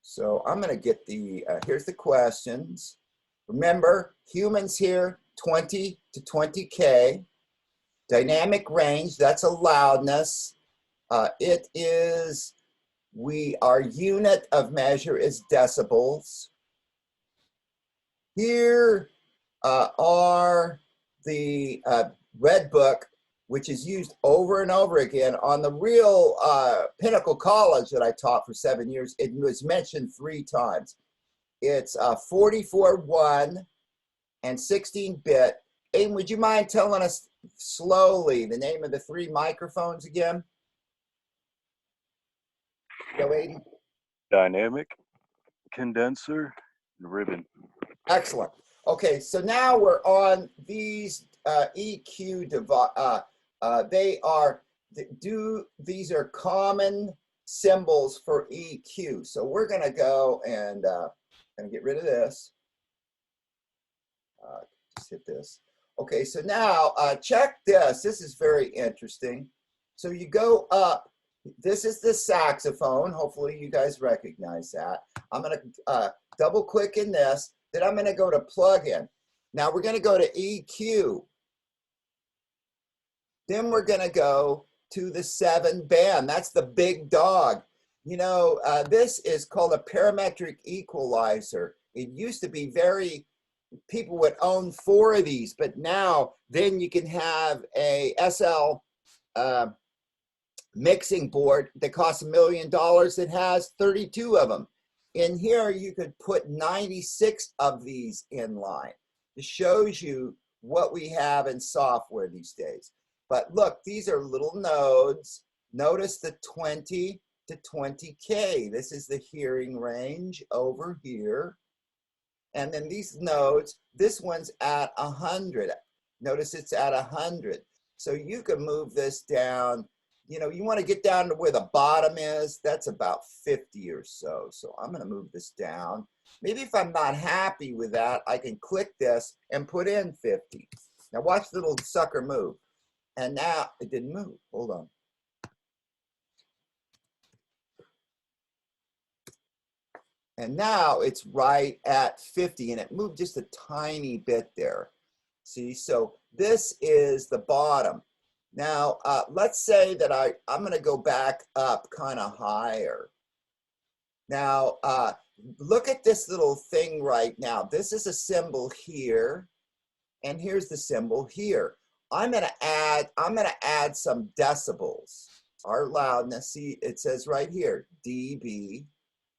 So I'm going to get the, here's the questions. Remember, humans here, 20 to 20K. Dynamic range, that's a loudness. It is, our unit of measure is decibels. Here are the Red Book, which is used over and over again on the real Pinnacle College that I taught for 7 years. It was mentioned 3 times. It's 44.1 and 16-bit. Aiden, would you mind telling us slowly the name of the 3 microphones again? Go, Aiden. Dynamic, condenser, and ribbon. Excellent. Okay, so now we're on these EQ device. These are common symbols for EQ. So we're going to go and get rid of this. Just hit this. Okay, so now check this. This is very interesting. So you go up. This is the saxophone. Hopefully you guys recognize that. I'm going to double click in this. Then I'm going to go to plugin. Now we're going to go to EQ. Then we're going to go to the 7 band. That's the big dog. You know, this is called a parametric equalizer. It used to be people would own 4 of these, but now then you can have a SL mixing board that costs $1 million that has 32 of them. In here, you could put 96 of these in line. It shows you what we have in software these days. But look, these are little nodes. Notice the 20 to 20K. This is the hearing range over here. And then these nodes, this one's at 100. Notice it's at 100. So you can move this down. You know, you want to get down to where the bottom is. That's about 50 or so. So I'm going to move this down. Maybe if I'm not happy with that, I can click this and put in 50. Now watch the little sucker move. And now it didn't move. Hold on. And now it's right at 50, and it moved just a tiny bit there. See, so this is the bottom. Now, let's say that I'm going to go back up kind of higher. Now, look at this little thing right now. This is a symbol here, and here's the symbol here. I'm going to add some decibels. Our loudness, see, it says right here, dB.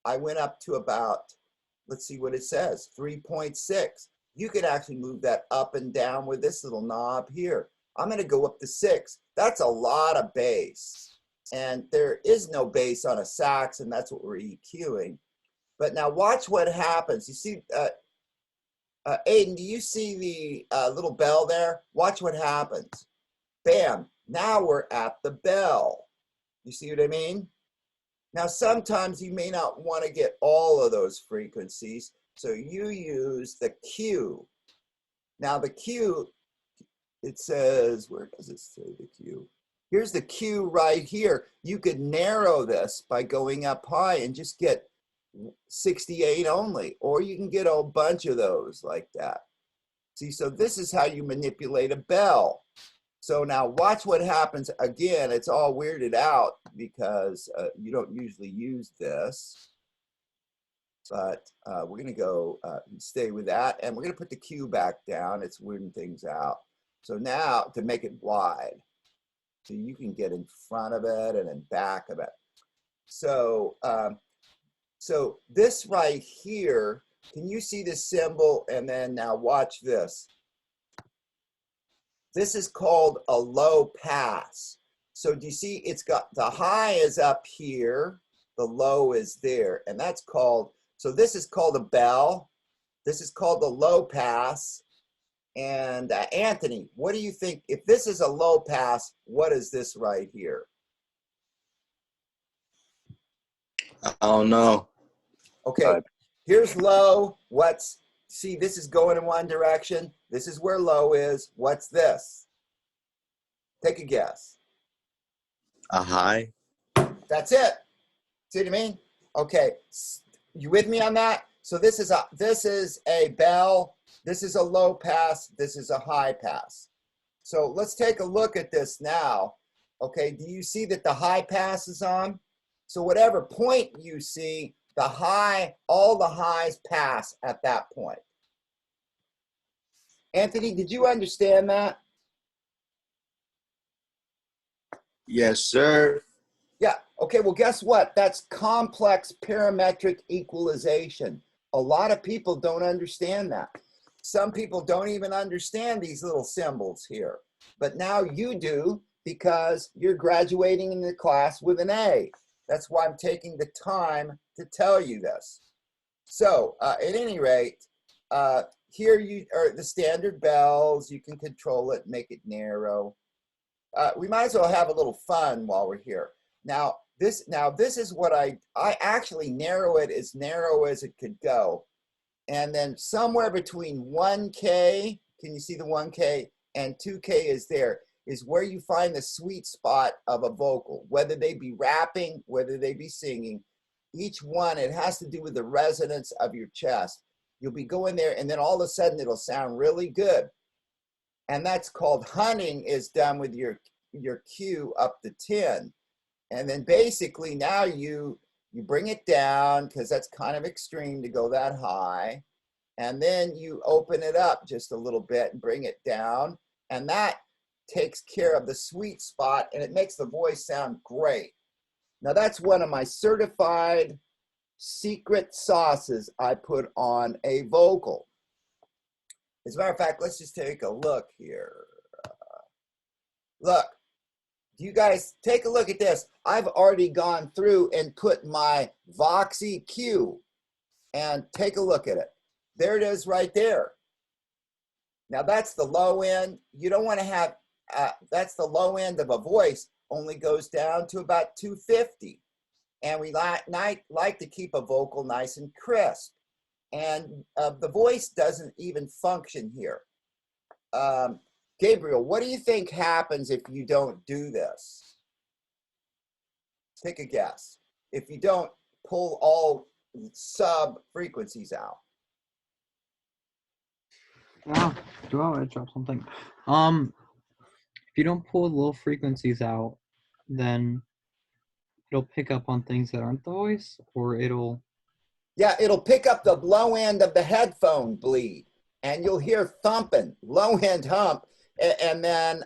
I went up to about, let's see what it says, 3.6. You could actually move that up and down with this little knob here. I'm going to go up to 6. That's a lot of bass. And there is no bass on a sax, and that's what we're EQing. But now watch what happens. You see, Aiden, do you see the little bell there? Watch what happens. Bam. Now we're at the bell. You see what I mean? Now, sometimes you may not want to get all of those frequencies, so you use the Q. Now, the Q, it says, where does it say the Q? Here's the Q right here. You could narrow this by going up high and just get 68 only, or you can get a bunch of those like that. See, so this is how you manipulate a bell. So now watch what happens again. It's all weirded out because you don't usually use this. But we're going to go stay with that. And we're going to put the Q back down. It's weirding things out. So now to make it wide. So you can get in front of it and in back of it. So, so this right here, can you see the symbol? And then now watch this. This is called a low pass. So do you see it's got the high is up here, the low is there, and that's called, so this is called a bell. This is called the low pass. And Anthony, what do you think? If this is a low pass, what is this right here? I don't know. Okay, here's low. See, this is going in one direction. This is where low is. What's this? Take a guess. A high. That's it. See what I mean? Okay. You with me on that? So this is a bell, this is a low pass, this is a high pass. So let's take a look at this now. Okay, do you see that the high pass is on? So whatever point you see, all the highs pass at that point. Anthony, did you understand that? Yes, sir. Yeah, okay, well, guess what? That's complex parametric equalization. A lot of people don't understand that. Some people don't even understand these little symbols here. But now you do, because you're graduating in the class with an A. That's why I'm taking the time to tell you this. So, at any rate, here you are the standard bells. You can control it, make it narrow. We might as well have a little fun while we're here. Now this is what I actually narrow it as narrow as it could go. And then somewhere between 1K, can you see the 1K, and 2K is where you find the sweet spot of a vocal, whether they be rapping, whether they be singing. Each one, it has to do with the resonance of your chest. You'll be going there, and then all of a sudden it'll sound really good. And that's called hunting, is done with your Q up to 10. And then basically now you bring it down, because that's kind of extreme to go that high. And then you open it up just a little bit and bring it down. And that takes care of the sweet spot, and it makes the voice sound great. Now that's one of my certified secret sauces I put on a vocal. As a matter of fact, let's just take a look here. Look, you guys take a look at this. I've already gone through and put my Voxy Q, and take a look at it. There it is right there. Now that's the low end. You don't want to have, that's the low end of a voice, only goes down to about 250. And we like to keep a vocal nice and crisp. And the voice doesn't even function here. Gabriel, what do you think happens if you don't do this? Take a guess. If you don't pull all sub frequencies out. Wow, do I want to drop something? If you don't pull the low frequencies out, then it'll pick up on things that aren't the voice, or it'll... Yeah, it'll pick up the low end of the headphone bleed, and you'll hear thumping, low end hump, and then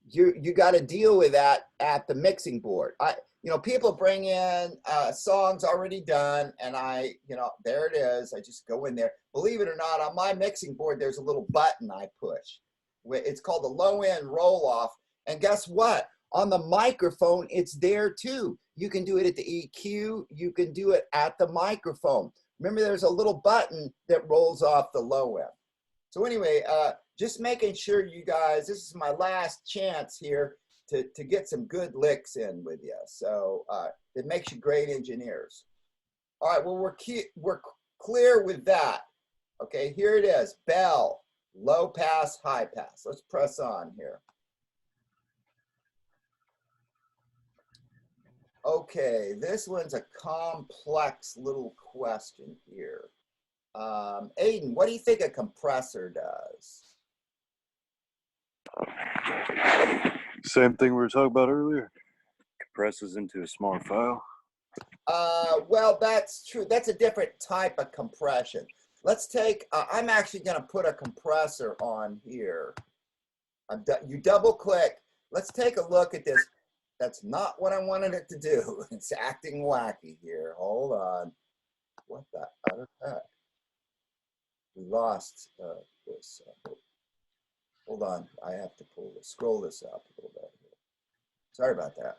you got to deal with that at the mixing board. People bring in songs already done, and there it is. I just go in there. Believe it or not, on my mixing board, there's a little button I push. It's called the low end roll off, and guess what? On the microphone, it's there too. You can do it at the EQ. You can do it at the microphone. Remember, there's a little button that rolls off the low end. So anyway, just making sure you guys, this is my last chance here to get some good licks in with you. So it makes you great engineers. All right, well, we're clear with that. Okay, here it is, bell, low pass, high pass. Let's press on here. Okay, this one's a complex little question here. Aiden, what do you think a compressor does? Same thing we were talking about earlier. Compresses into a smaller file. Well, that's true. That's a different type of compression. Let's take, I'm actually going to put a compressor on here. You double click. Let's take a look at this. That's not what I wanted it to do. It's acting wacky here. Hold on. What the other heck? We lost this. Hold on. I have to scroll this up a little bit here. Sorry about that.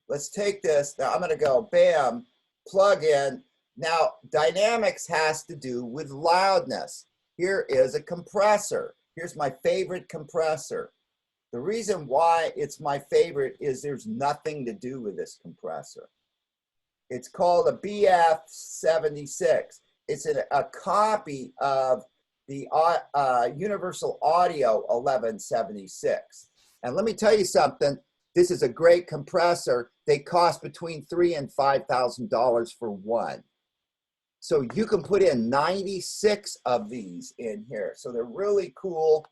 Let's take this. Now I'm going to go, bam, plug in. Now, dynamics has to do with loudness. Here is a compressor. Here's my favorite compressor. The reason why it's my favorite is there's nothing to do with this compressor. It's called a BF76. It's a copy of the Universal Audio 1176. And let me tell you something. This is a great compressor. they cost between $3,000 and $5,000 for one. So you can put in 96 of these in here. So they're really cool.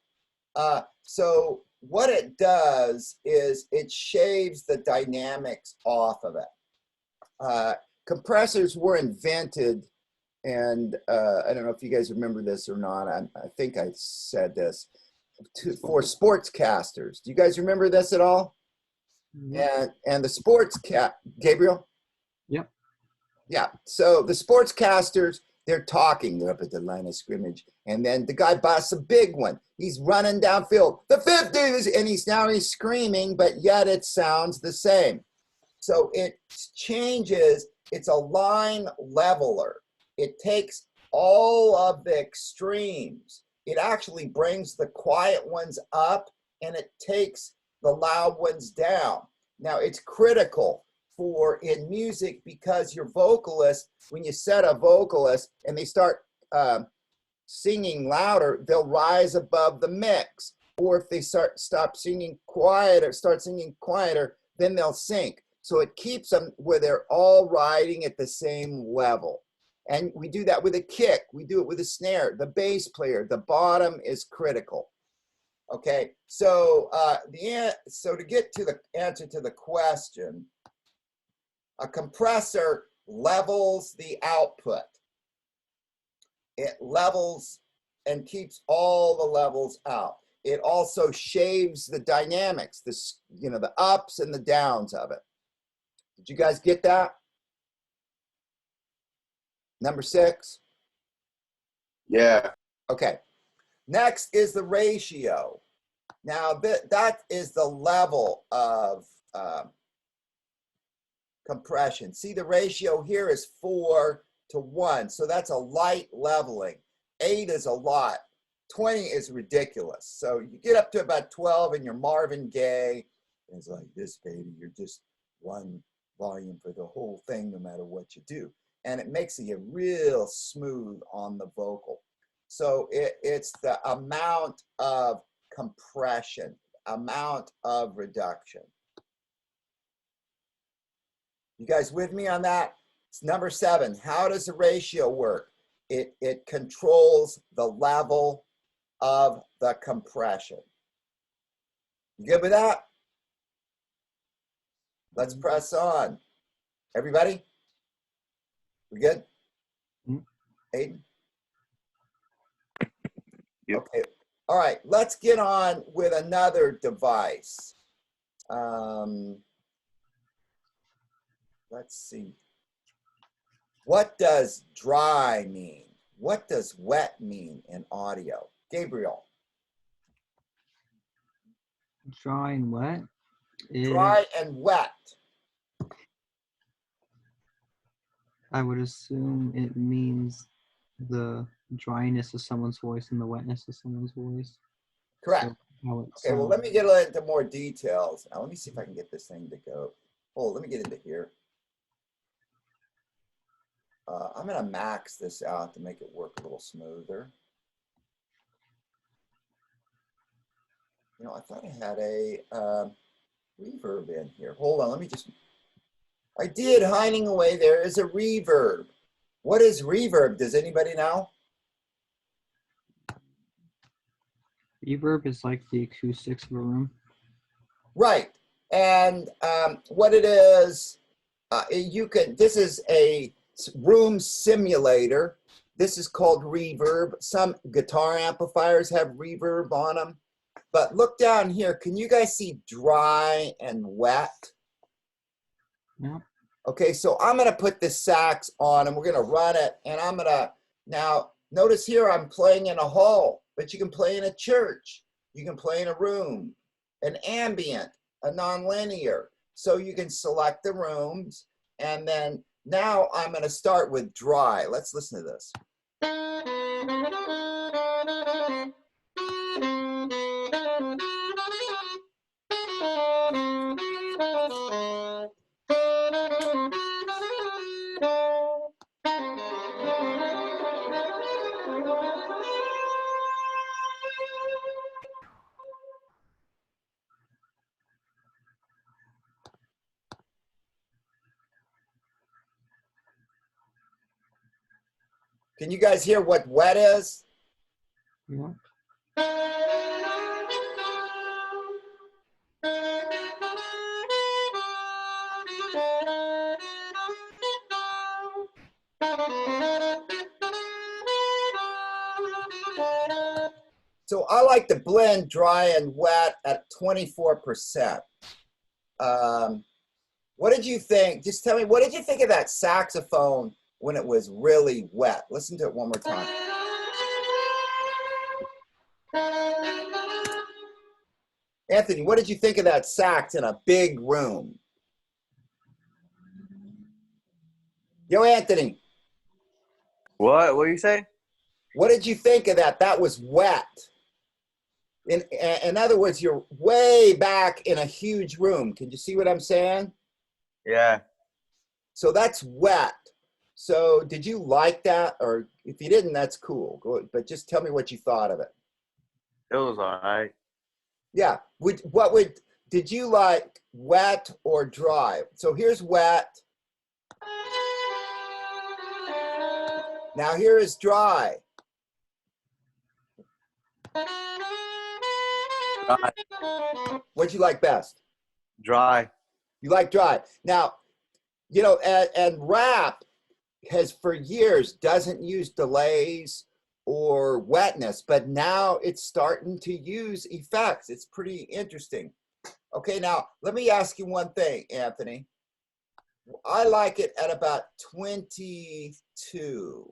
So what it does is it shaves the dynamics off of it. Compressors were invented, and I don't know if you guys remember this or not. I think I said this, for sportscasters. Do you guys remember this at all? Yep. And the Gabriel? Yep. Yeah. So the sportscasters, they're talking. They're up at the line of scrimmage, and then the guy busts a big one. He's running downfield, the 50s, and he's screaming, but yet it sounds the same. So it changes. It's a line leveler. It takes all of the extremes. It actually brings the quiet ones up, and it takes the loud ones down. Now, it's critical for in music because your vocalist, when you set a vocalist and they start singing louder, they'll rise above the mix. Or if they start singing quieter, then they'll sink. So it keeps them where they're all riding at the same level. And we do that with a kick. We do it with a snare. The bass player, the bottom is critical. Okay, so so to get to the answer to the question, a compressor levels the output. It levels and keeps all the levels out. It also shaves the dynamics, the ups and the downs of it. Did you guys get that? Number 6? Yeah. Okay. Next is the ratio. Now, that is the level of compression. See, the ratio here is 4 to 1. So that's a light leveling. 8 is a lot. 20 is ridiculous. So you get up to about 12 and you're Marvin Gaye. And it's like, this, baby, you're just one volume for the whole thing, no matter what you do. And it makes it real smooth on the vocal. So it's the amount of compression, amount of reduction. You guys with me on that? It's number 7. How does the ratio work? It controls the level of the compression. You good with that? Let's press on. Everybody? We good? Aiden? Yep. Okay. All right. Let's get on with another device. Let's see. What does dry mean? What does wet mean in audio? Gabriel. Dry and wet. Dry and wet. I would assume it means the dryness of someone's voice and the wetness of someone's voice. Correct. So how it Okay, well, sounds. let me get into more details. Now, let me see if I can get this thing to go. Oh, let me get into here. I'm going to max this out to make it work a little smoother. You know, I thought I had a reverb in here. Hold on, let me just. I did, hiding away there is a reverb. What is reverb? Does anybody know? Reverb is like the acoustics of a room. Right. And what it is, this is a room simulator. This is called reverb. Some guitar amplifiers have reverb on them. But look down here. Can you guys see dry and wet? Yeah. Okay, so I'm going to put this sax on and we're going to run it. And I'm going to, now notice here I'm playing in a hall, but you can play in a church. You can play in a room, an ambient, a nonlinear. So you can select the rooms. And then now I'm going to start with dry. Let's listen to this. Can you guys hear what wet is? Yeah. So I like to blend dry and wet at 24%. What did you think? Just tell me, what did you think of that saxophone when it was really wet? Listen to it one more time. Anthony, what did you think of that sax in a big room? Yo, Anthony, What do you say? what did you think of that? That was wet. In other words, you're way back in a huge room. Can you see what I'm saying? Yeah. So that's wet. So did you like that? Or if you didn't, that's cool. But just tell me what you thought of it. It was alright. Yeah. Did you like wet or dry? So here's wet. Now here is dry. Dry. What'd you like best? Dry. You like dry. Now, you know, and rap has for years doesn't use delays or wetness, but now it's starting to use effects. It's pretty interesting. Okay, now let me ask you one thing, Anthony. I like it at about 22.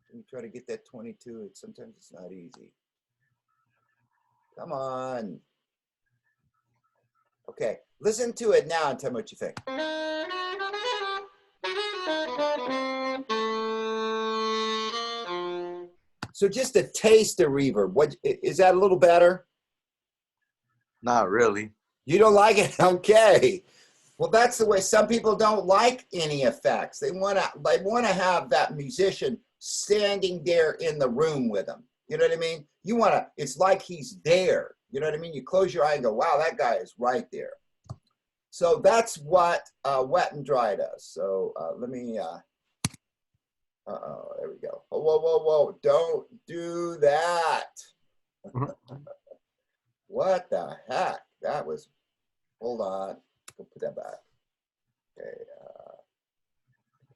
Let me try to get that 22. Sometimes it's not easy. Come on. Okay, listen to it now and tell me what you think. So just a taste of reverb. What is that a little better? Not really. You don't like it? Okay. Well, that's the way some people don't like any effects. They want to have that musician standing there in the room with them. You know what I mean? You want to, it's like he's there. You know what I mean? You close your eye and go, wow, that guy is right there. So that's what wet and dry does. So let me, there we go. Oh, whoa, whoa, whoa. Don't do that. What the heck? That was, hold on. We'll put that back. Okay.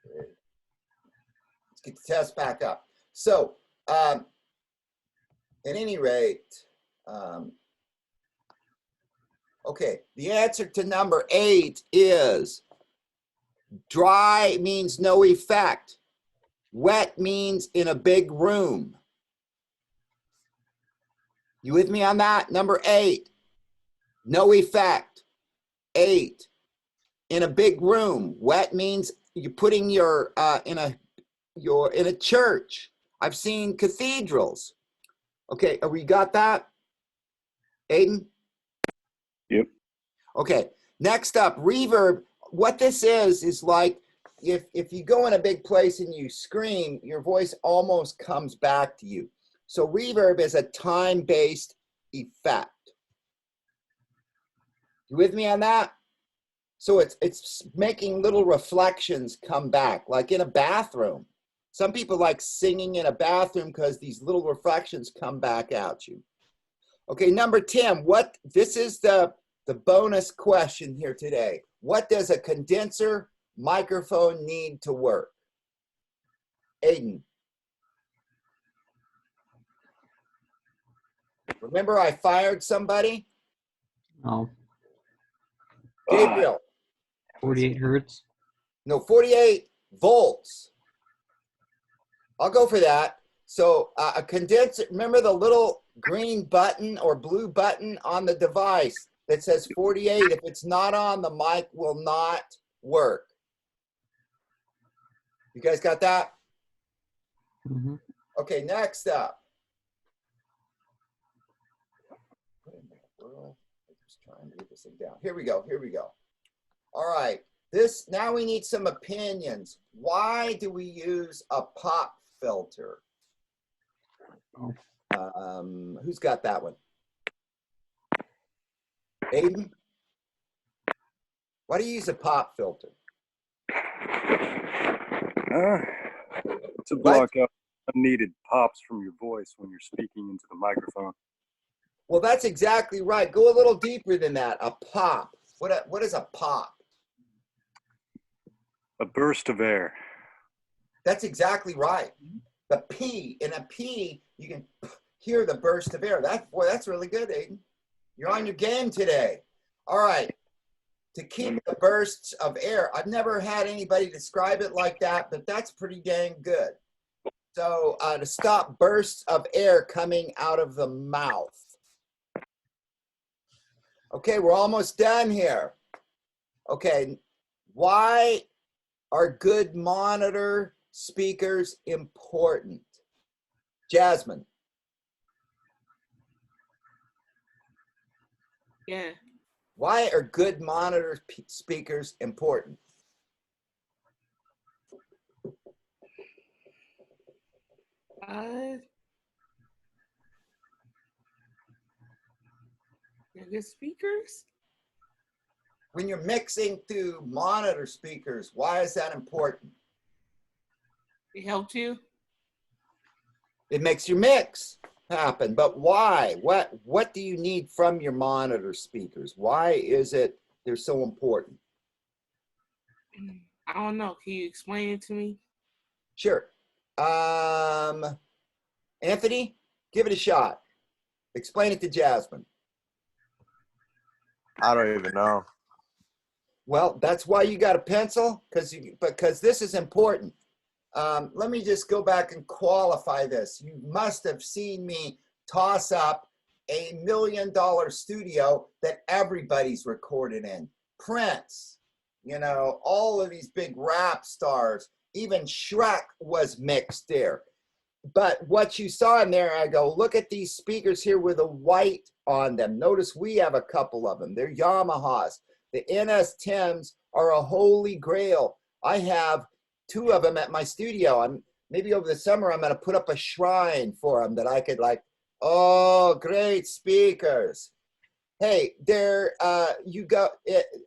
Okay. Let's get the test back up. So, at any rate, okay, the answer to number 8 is dry means no effect. Wet means in a big room. You with me on that? Number 8, no effect. 8, in a big room. Wet means you're putting your you're in a church. I've seen cathedrals. Okay, we got that? Aiden? Yep. Okay, next up, reverb. What this is like if you go in a big place and you scream, your voice almost comes back to you. So reverb is a time-based effect. You with me on that? So it's making little reflections come back, like in a bathroom. Some people like singing in a bathroom because these little reflections come back at you. Okay, number 10, this is the bonus question here today. What does a condenser microphone need to work? Aiden. Remember I fired somebody? Oh, Gabriel. 48 hertz. No, 48 volts. I'll go for that. So a condenser, remember the little green button or blue button on the device that says 48? If it's not on, the mic will not work. You guys got that? Mm-hmm. Okay, next up. What in the world? I'm just trying to get this thing down. Here we go. Here we go. All right. Now we need some opinions. Why do we use a pop filter? Who's got that one? Aiden? Why do you use a pop filter? To What? block out unneeded pops from your voice when you're speaking into the microphone. Well, that's exactly right. Go a little deeper than that. A pop. What is a pop? A burst of air. That's exactly right. The P, in a P, you can hear the burst of air. Boy, that's really good, Aiden. You're on your game today. All right. To keep the bursts of air, I've never had anybody describe it like that, but that's pretty dang good. So to stop bursts of air coming out of the mouth. Okay, we're almost done here. Okay, why are good monitor speakers important? Jasmine. Yeah. Why are good monitor speakers important? They're good speakers. When you're mixing through monitor speakers, why is that important? They helped you. It makes your mix happen, but why? What do you need from your monitor speakers? Why is it they're so important? I don't know. Can you explain it to me? Sure. Anthony, give it a shot. Explain it to Jasmine. I don't even know. Well, that's why you got a pencil, because this is important. Let me just go back and qualify this. You must have seen me toss up $1 million studio that everybody's recorded in. Prince, all of these big rap stars, even Shrek was mixed there. But what you saw in there, I go, look at these speakers here with a white on them. Notice we have a couple of them. They're Yamahas. The NS10s are a holy grail. I have 2 of them at my studio. Maybe over the summer, I'm going to put up a shrine for them that I could oh, great speakers. Hey, they're, you go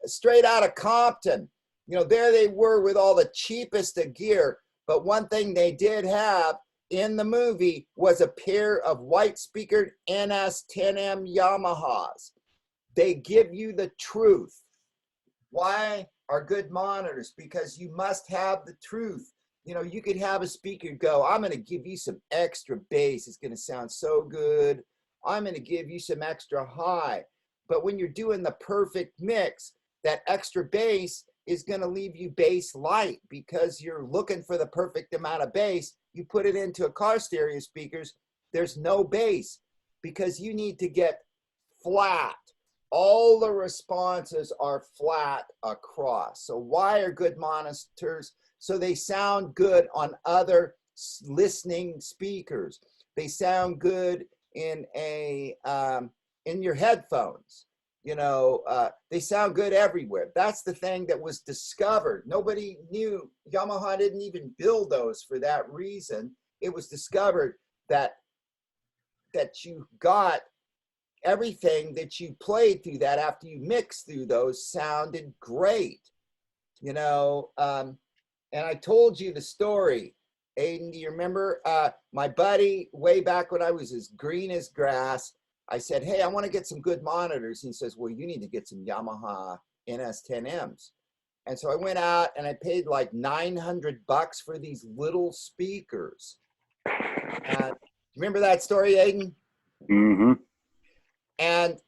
straight out of Compton. There they were with all the cheapest of gear. But one thing they did have in the movie was a pair of white speakered NS10M Yamahas. They give you the truth. Why are good monitors? Because you must have the truth. You could have a speaker go, I'm going to give you some extra bass. It's going to sound so good. I'm going to give you some extra high. But when you're doing the perfect mix, that extra bass is going to leave you bass light because you're looking for the perfect amount of bass. You put it into a car stereo speakers, there's no bass because you need to get flat. All the responses are flat across. So why are good monitors? So they sound good on other listening speakers. They sound good in your headphones. They sound good everywhere. That's the thing that was discovered. Nobody knew. Yamaha didn't even build those for that reason. It was discovered that you got everything that you played through that after you mixed through those sounded great. And I told you the story. Aiden, do you remember my buddy way back when I was as green as grass? I said, hey, I want to get some good monitors. He says, well, you need to get some Yamaha NS10Ms. And so I went out and I paid like $900 for these little speakers. Remember that story, Aiden? Mm-hmm. And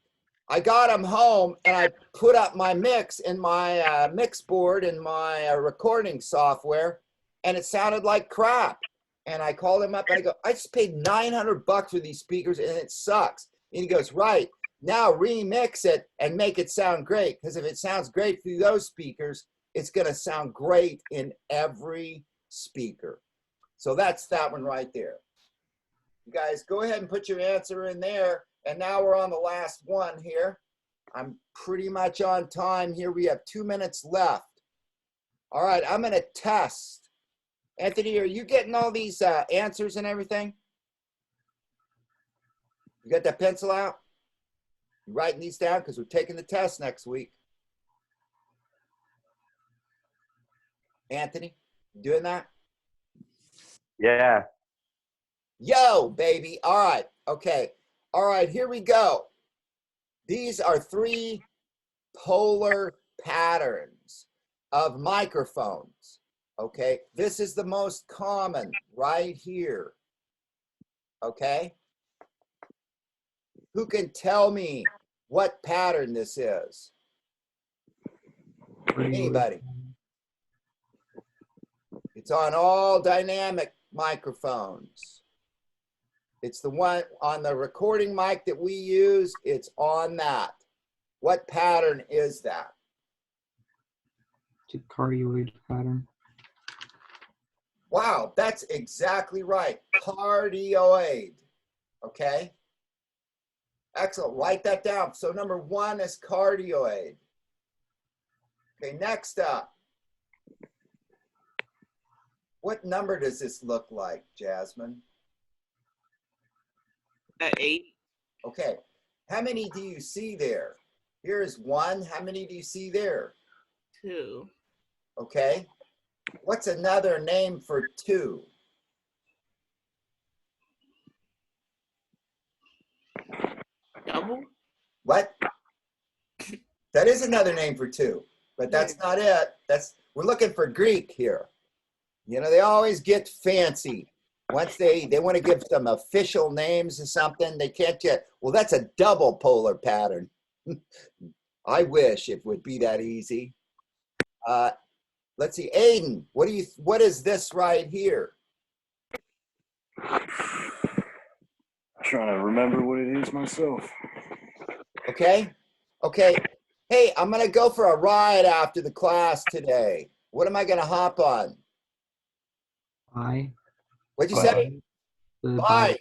I got them home and I put up my mix in my mix board in my recording software, and it sounded like crap. And I called him up and I go, I just paid $900 for these speakers and it sucks. And he goes, right, now remix it and make it sound great. Because if it sounds great through those speakers, it's going to sound great in every speaker. So that's that one right there. You guys go ahead and put your answer in there. And now we're on the last one here. I'm pretty much on time here. We have 2 minutes left. All right, I'm going to test. Anthony, are you getting all these answers and everything? You got that pencil out? You writing these down because we're taking the test next week. Anthony, you doing that? Yeah. Yo, baby. All right. Okay. All right. Here we go. These are 3 polar patterns of microphones. Okay. This is the most common right here. Okay. Who can tell me what pattern this is? Anybody? It's on all dynamic microphones. It's the one on the recording mic that we use. It's on that. What pattern is that? It's a cardioid pattern. Wow, that's exactly right. Cardioid. Okay. Excellent. Write that down. So number 1 is cardioid. Okay, next up. What number does this look like, Jasmine? 8. Okay. How many do you see there? Here's 1. How many do you see there? 2. Okay. What's another name for 2? Double. What? That is another name for 2, but that's not it. We're looking for Greek here. You know, they always get fancy. Once they want to give some official names or something, they can't get, well, that's a double polar pattern. I wish it would be that easy. Let's see, Aiden, what is this right here? Trying to remember what it is myself. Okay. Okay. Hey, I'm going to go for a ride after the class today. What am I going to hop on? Bye. What'd you say? Bye.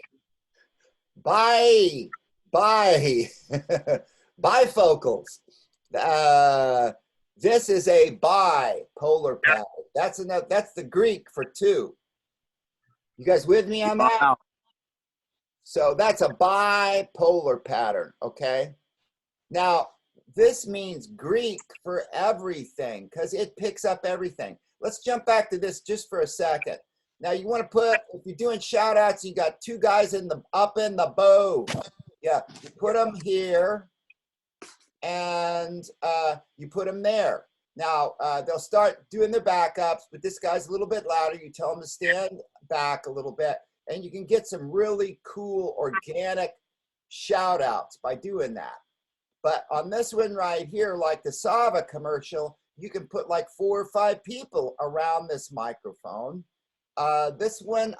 Bye. Bye. Bifocals. This is a bipolar pattern. That's the Greek for 2. You guys with me on that? Wow. So that's a bipolar pattern, okay? Now, this means Greek for everything because it picks up everything. Let's jump back to this just for a second. Now, you want to put, if you're doing shout outs, you got 2 guys up in the bow. Yeah, you put them here and you put them there. Now, they'll start doing their backups, but this guy's a little bit louder. You tell them to stand back a little bit, and you can get some really cool organic shout outs by doing that. But on this one right here, like the Sava commercial, you can put like 4 or 5 people around this microphone. This one,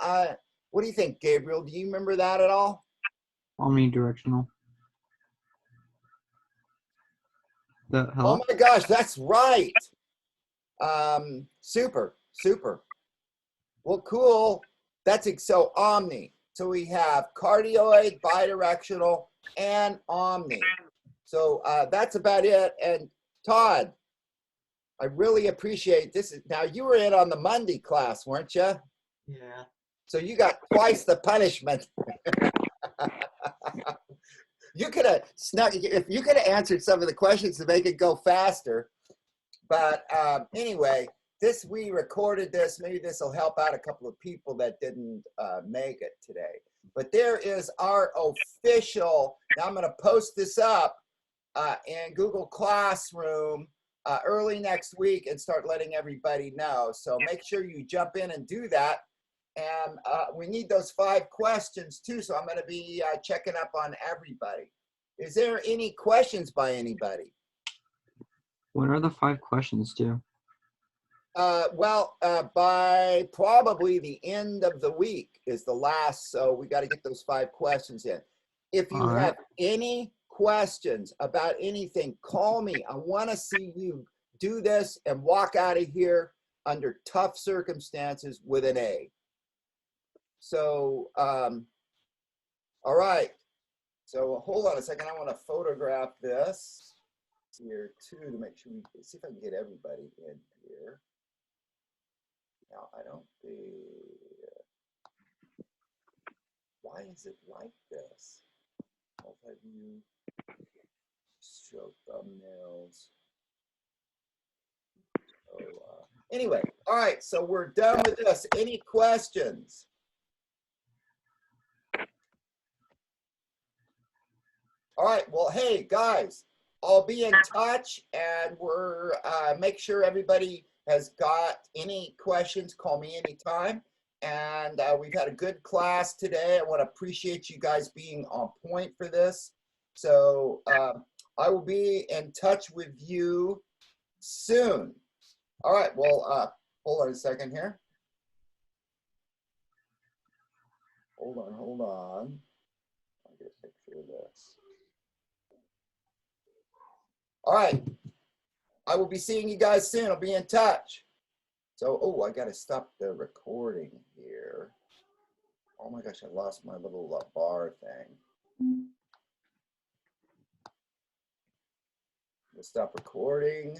what do you think, Gabriel? Do you remember that at all? Omnidirectional. Oh my gosh, that's right. Super. Well, cool. So omni. So we have cardioid, bidirectional, and omni. So that's about it. And Todd, I really appreciate this. Now you were in on the Monday class, weren't you? Yeah. So you got twice the punishment. You could have snuck, if you could have answered some of the questions to make it go faster. But anyway, we recorded this. Maybe this will help out a couple of people that didn't make it today. But there is our official, now I'm going to post this up in Google Classroom early next week and start letting everybody know. So make sure you jump in and do that. And we need those 5 questions too. So I'm going to be checking up on everybody. Is there any questions by anybody? When are the 5 questions due? By probably the end of the week is the last. So we got to get those 5 questions in. If you have any questions about anything, call me. I want to see you do this and walk out of here under tough circumstances with an A. So, all right. So hold on a second. I want to photograph this here too to make sure we see if I can get everybody in here. Now I don't why is it like this? Multi-view, show thumbnails. Anyway, all right, so we're done with this. Any questions? All right, well, hey, guys, I'll be in touch, and we're make sure everybody has got any questions. Call me anytime. And we've had a good class today. I want to appreciate you guys being on point for this. So I will be in touch with you soon. All right, well, hold on a second here. Hold on. I'll get a picture of this. All right, I will be seeing you guys soon. I'll be in touch. So, oh, I got to stop the recording here. Oh my gosh, I lost my little bar thing. Let's stop recording.